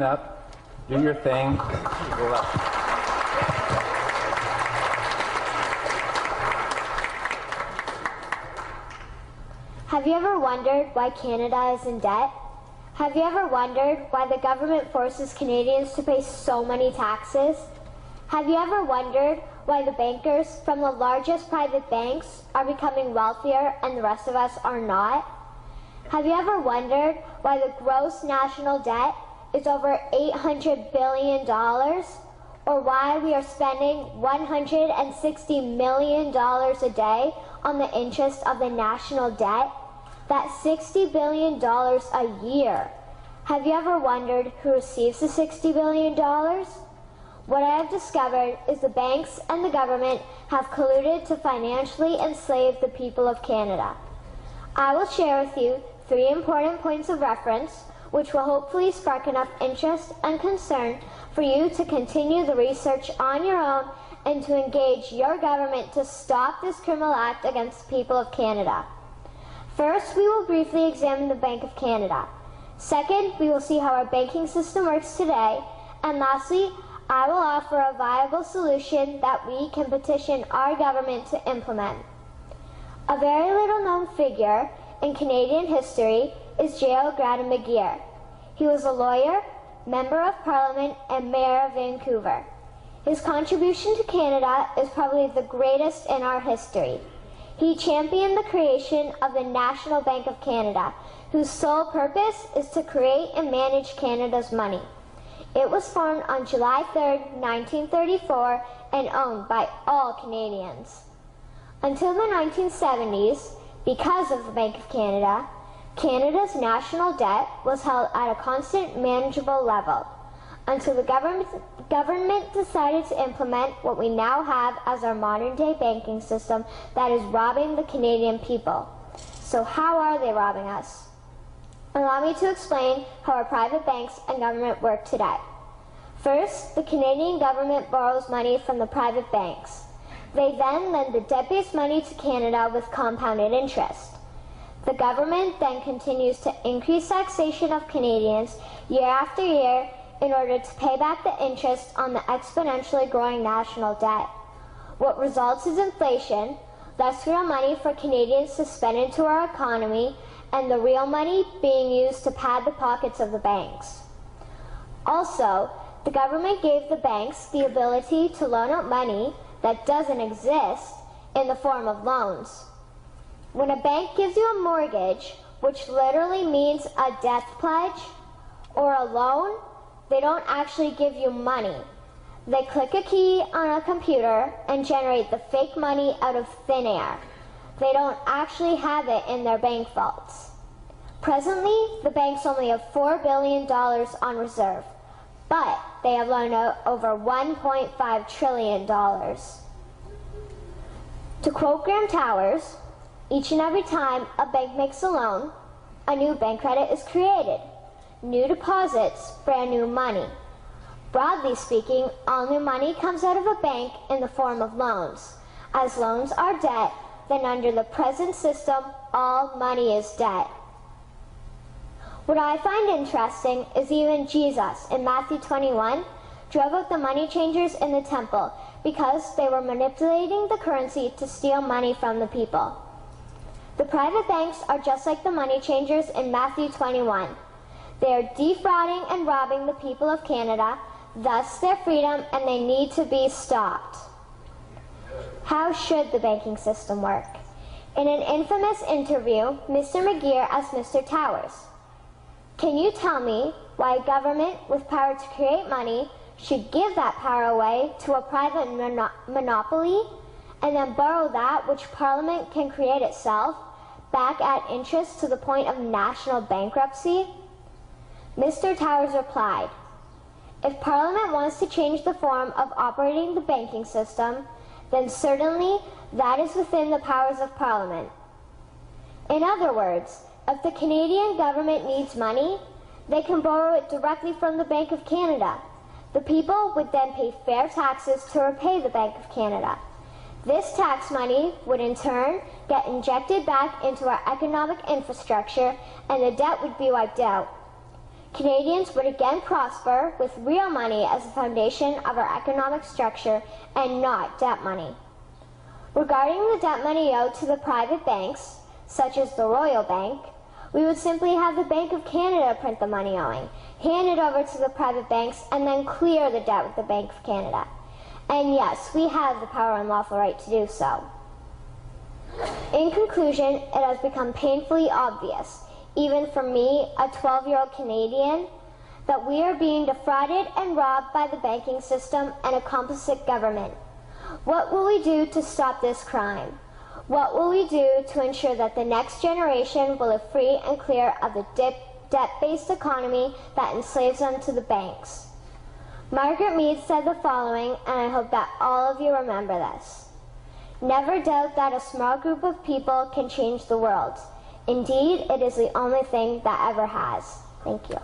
on up, do your thing. Go up. Have you ever wondered why Canada is in debt? Have you ever wondered why the government forces Canadians to pay so many taxes? Have you ever wondered why the bankers from the largest private banks are becoming wealthier and the rest of us are not? Have you ever wondered why the gross national debt is over $800 billion? Or why we are spending $160 million a day on the interest of the national debt? That's $60 billion a year. Have you ever wondered who receives the $60 billion? What I have discovered is the banks and the government have colluded to financially enslave the people of Canada. I will share with you 3 important points of reference, which will hopefully spark enough interest and concern for you to continue the research on your own and to engage your government to stop this criminal act against the people of Canada. First, we will briefly examine the Bank of Canada. Second, we will see how our banking system works today. And lastly, I will offer a viable solution that we can petition our government to implement. A very little known figure in Canadian history is J.O. Grant Español. He was a lawyer, member of Parliament, and mayor of Vancouver. His contribution to Canada is probably the greatest in our history. He championed the creation of the National Bank of Canada, whose sole purpose is to create and manage Canada's money. It was formed on July 3, 1934, and owned by all Canadians. Until the 1970s, because of the Bank of Canada, Canada's national debt was held at a constant, manageable level, until the government decided to implement what we now have as our modern-day banking system that is robbing the Canadian people. So how are they robbing us? Allow me to explain how our private banks and government work today. First, the Canadian government borrows money from the private banks. They then lend the debt-based money to Canada with compounded interest. The government then continues to increase taxation of Canadians year after year in order to pay back the interest on the exponentially growing national debt. What results is inflation, less real money for Canadians to spend into our economy, and the real money being used to pad the pockets of the banks. Also, the government gave the banks the ability to loan out money that doesn't exist in the form of loans. When a bank gives you a mortgage, which literally means a death pledge, or a loan, they don't actually give you money. They click a key on a computer and generate the fake money out of thin air. They don't actually have it in their bank vaults. Presently, the banks only have $4 billion on reserve, but they have loaned out over $1.5 trillion. To quote Grant Towers, each and every time a bank makes a loan, a new bank credit is created. New deposits, brand new money. Broadly speaking, all new money comes out of a bank in the form of loans. As loans are debt, then under the present system, all money is debt. What I find interesting is even Jesus, in Matthew 21, drove out the money changers in the temple because they were manipulating the currency to steal money from the people. The private banks are just like the money changers in Matthew 21. They are defrauding and robbing the people of Canada, thus their freedom, and they need to be stopped. How should the banking system work? In an infamous interview, Mr. McGeer asked Mr. Towers, "Can you tell me why a government with power to create money should give that power away to a private monopoly and then borrow that which Parliament can create itself back at interest to the point of national bankruptcy?" Mr. Towers replied, "If Parliament wants to change the form of operating the banking system, then certainly that is within the powers of Parliament. In other words, if the Canadian government needs money, they can borrow it directly from the Bank of Canada. The people would then pay fair taxes to repay the Bank of Canada. This tax money would in turn get injected back into our economic infrastructure and the debt would be wiped out. Canadians would again prosper with real money as the foundation of our economic structure and not debt money. Regarding the debt money owed to the private banks, such as the Royal Bank, we would simply have the Bank of Canada print the money owing, hand it over to the private banks, and then clear the debt with the Bank of Canada. And yes, we have the power and lawful right to do so. In conclusion, it has become painfully obvious, even for me, a 12-year-old Canadian, that we are being defrauded and robbed by the banking system and a complicit government. What will we do to stop this crime? What will we do to ensure that the next generation will live free and clear of the debt-based economy that enslaves them to the banks? Margaret Mead said the following, and I hope that all of you remember this. Never doubt that a small group of people can change the world. Indeed, it is the only thing that ever has. Thank you.